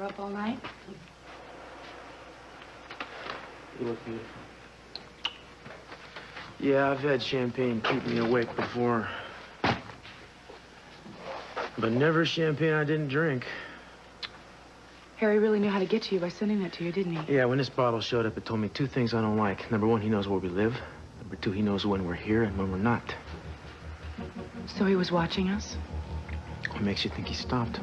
were up all night? You look beautiful. Yeah, I've had champagne keep me awake before. But never champagne I didn't drink. Harry really knew how to get to you by sending it to you, didn't he? Yeah, when this bottle showed up, it told me two things I don't like. Number one, he knows where we live. Number two, he knows when we're here and when we're not. So he was watching us? What makes you think he stopped?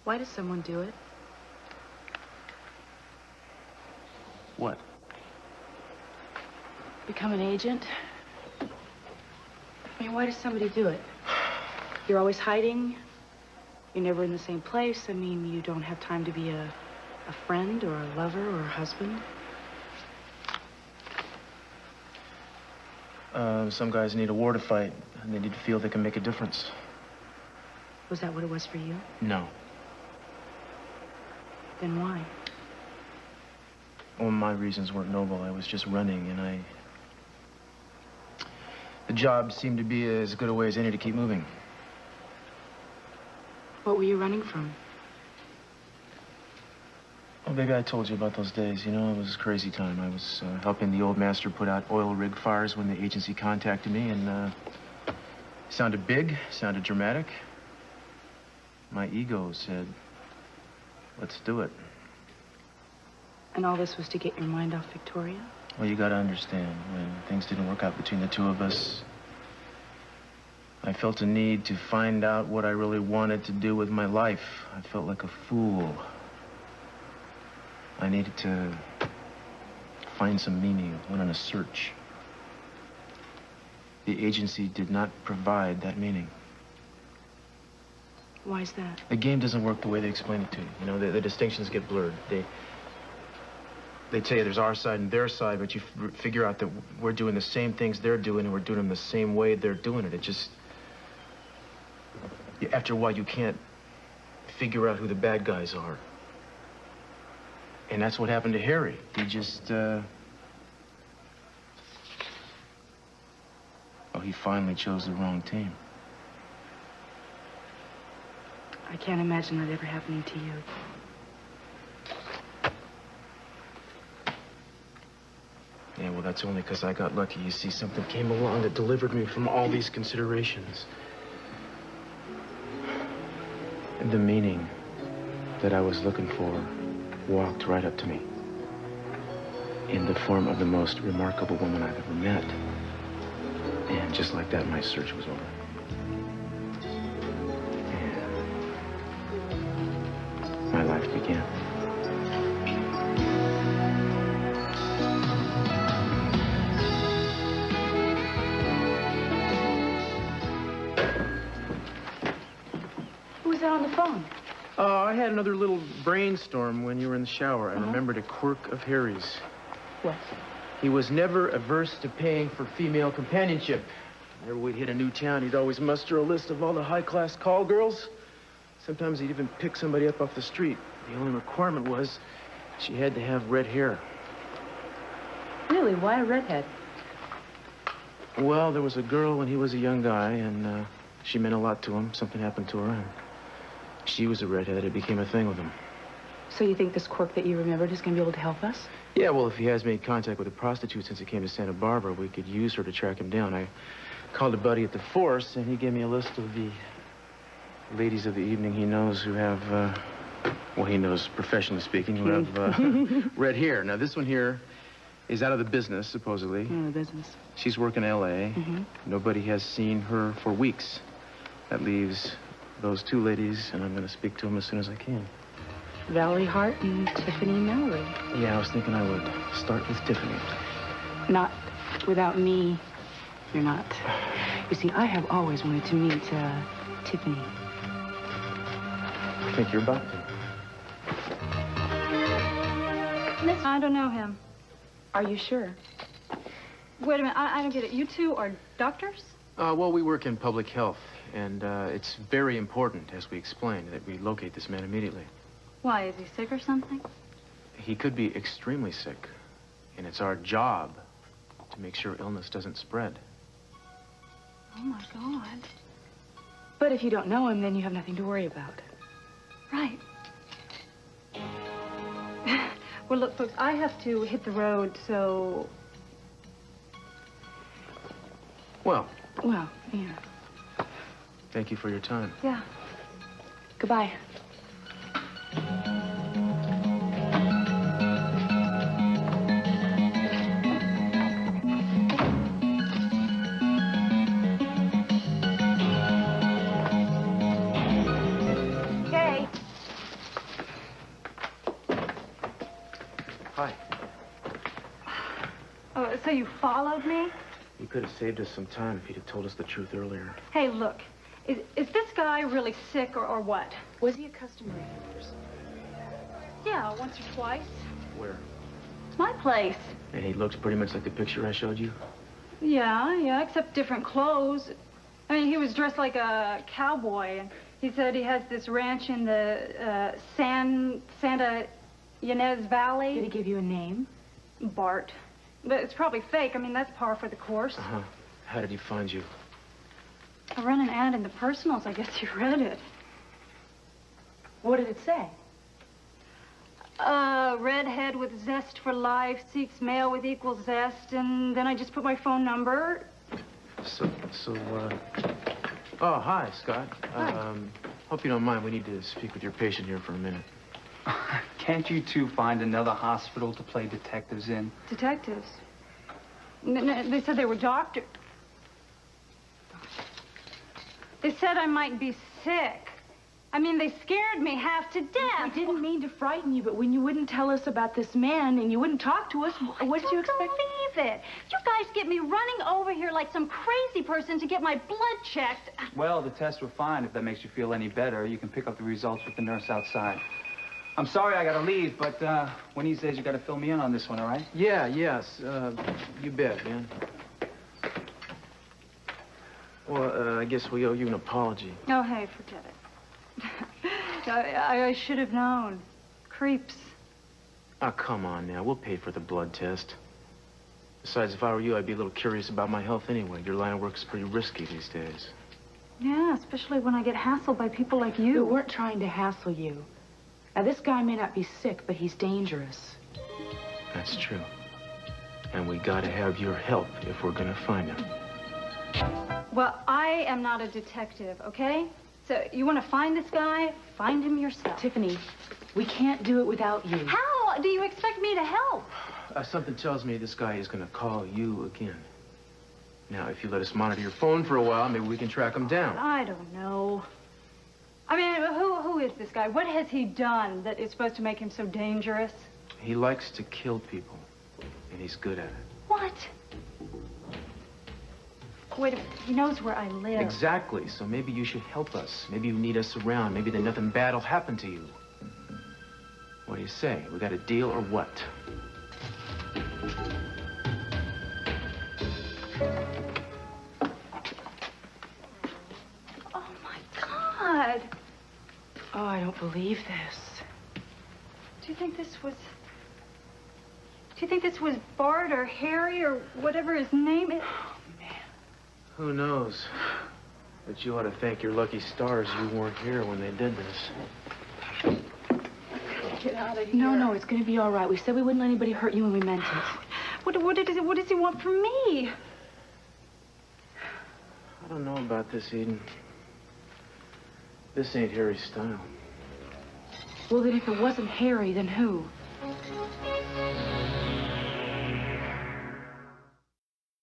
Why does someone do it? What? Become an agent? I mean, why does somebody do it? You're always hiding. You're never in the same place. I mean, you don't have time to be a friend or a lover or a husband. Some guys need a war to fight, and they need to feel they can make a difference. Was that what it was for you? No. Then why? Well, my reasons weren't noble. I was just running, and the job seemed to be as good a way as any to keep moving. What were you running from? Oh, baby, I told you about those days. You know, it was a crazy time. I was helping the old master put out oil rig fires when the agency contacted me, and sounded big, sounded dramatic. My ego said, let's do it. And all this was to get your mind off Victoria? Well, you gotta understand, when things didn't work out between the two of us, I felt a need to find out what I really wanted to do with my life. I felt like a fool. I needed to find some meaning. I went on a search. The agency did not provide that meaning. Why is that? The game doesn't work the way they explain it to you. You know, the distinctions get blurred. They tell you there's our side and their side, but you figure out that we're doing the same things they're doing, and we're doing them the same way they're doing it. It just... After a while, you can't figure out who the bad guys are. And that's what happened to Harry. He just, Oh, he finally chose the wrong team. I can't imagine that ever happening to you. Yeah, well, that's only because I got lucky. You see, something came along that delivered me from all these considerations. And the meaning that I was looking for walked right up to me in the form of the most remarkable woman I've ever met. And just like that, my search was over. And my life began. Who was that on the phone? I had another little brainstorm when you were in the shower. I remembered a quirk of Harry's. What? He was never averse to paying for female companionship. Whenever we'd hit a new town, he'd always muster a list of all the high-class call girls. Sometimes he'd even pick somebody up off the street. The only requirement was she had to have red hair. Really? Why a redhead? Well, there was a girl when he was a young guy, and she meant a lot to him. Something happened to her, and she was a redhead. It became a thing with him. So you think this quirk that you remembered is going to be able to help us? Yeah, well, if he has made contact with a prostitute since he came to Santa Barbara, we could use her to track him down. I called a buddy at the Force, and he gave me a list of the ladies of the evening he knows who have, well, he knows, professionally speaking, who have red hair. Now, this one here is out of the business, supposedly. Out of the business. She's working in L.A. Nobody has seen her for weeks. That leaves those two ladies, and I'm going to speak to them as soon as I can. Valerie Hart and Tiffany Mallory. Yeah, I was thinking I would start with Tiffany. Not without me, you're not. You see, I have always wanted to meet Tiffany. I think you're about to. I don't know him. Are you sure? Wait a minute, I don't get it. You two are doctors? Well, we work in public health, and it's very important, as we explained, that we locate this man immediately. Why, is he sick or something? He could be extremely sick, and it's our job to make sure illness doesn't spread. Oh, my God. But if you don't know him, then you have nothing to worry about. Right. Well, look, folks, I have to hit the road, so... Well, yeah. thank you for your time. Yeah. Goodbye. Okay. Hi. Oh, so you followed me? You could have saved us some time if you'd have told us the truth earlier. Hey, look, is this guy really sick or what? Was he a customer of yours? Yeah, once or twice. Where? It's my place. And he looks pretty much like the picture I showed you? Yeah, except different clothes. I mean, he was dressed like a cowboy, and he said he has this ranch in the Santa Ynez Valley. Did he give you a name? Bart. But it's probably fake. I mean, that's par for the course. Uh-huh. How did he find you? I ran an ad in the personals. I guess you read it. What did it say? Redhead with zest for life seeks male with equal zest, and then I just put my phone number. Oh, hi, Scott. Hi. Hope you don't mind. We need to speak with your patient here for a minute. Can't you two find another hospital to play detectives in? Detectives. They said they were doctors. They said I might be sick. I mean, they scared me half to death. I didn't mean to frighten you, but when you wouldn't tell us about this man and you wouldn't talk to us, what did you expect? I don't believe it. You guys get me running over here like some crazy person to get my blood checked. Well, the tests were fine. If that makes you feel any better, you can pick up the results with the nurse outside. I'm sorry I gotta leave, but one of these days you gotta fill me in on this one, all right? Yes. You bet, man. Well, I guess we owe you an apology. Oh, hey, forget it. I should have known. Creeps. Oh, come on now. We'll pay for the blood test. Besides, if I were you, I'd be a little curious about my health anyway. Your line of work is pretty risky these days. Yeah, especially when I get hassled by people like you. We weren't trying to hassle you. Now, this guy may not be sick, but he's dangerous. That's true. And we gotta have your help if we're gonna find him. Well, I am not a detective, okay? So you want to find this guy? Find him yourself. Tiffany, we can't do it without you. How do you expect me to help? Something tells me this guy is gonna call you again. Now, if you let us monitor your phone for a while, maybe we can track him down. I don't know. I mean, who is this guy? What has he done that is supposed to make him so dangerous? He likes to kill people, and he's good at it. What? Wait, he knows where I live. Exactly, so maybe you should help us. Maybe you need us around. Maybe then nothing bad will happen to you. What do you say? We got a deal or what? Oh, my God. Oh, I don't believe this. Do you think this was Bart or Harry or whatever his name is? Who knows? But you ought to thank your lucky stars you weren't here when they did this. Get out of here. No, it's gonna be all right. We said we wouldn't let anybody hurt you and we meant it. What does he want from me? I don't know about this, Eden. This ain't Harry's style. Well, then if it wasn't Harry, then who?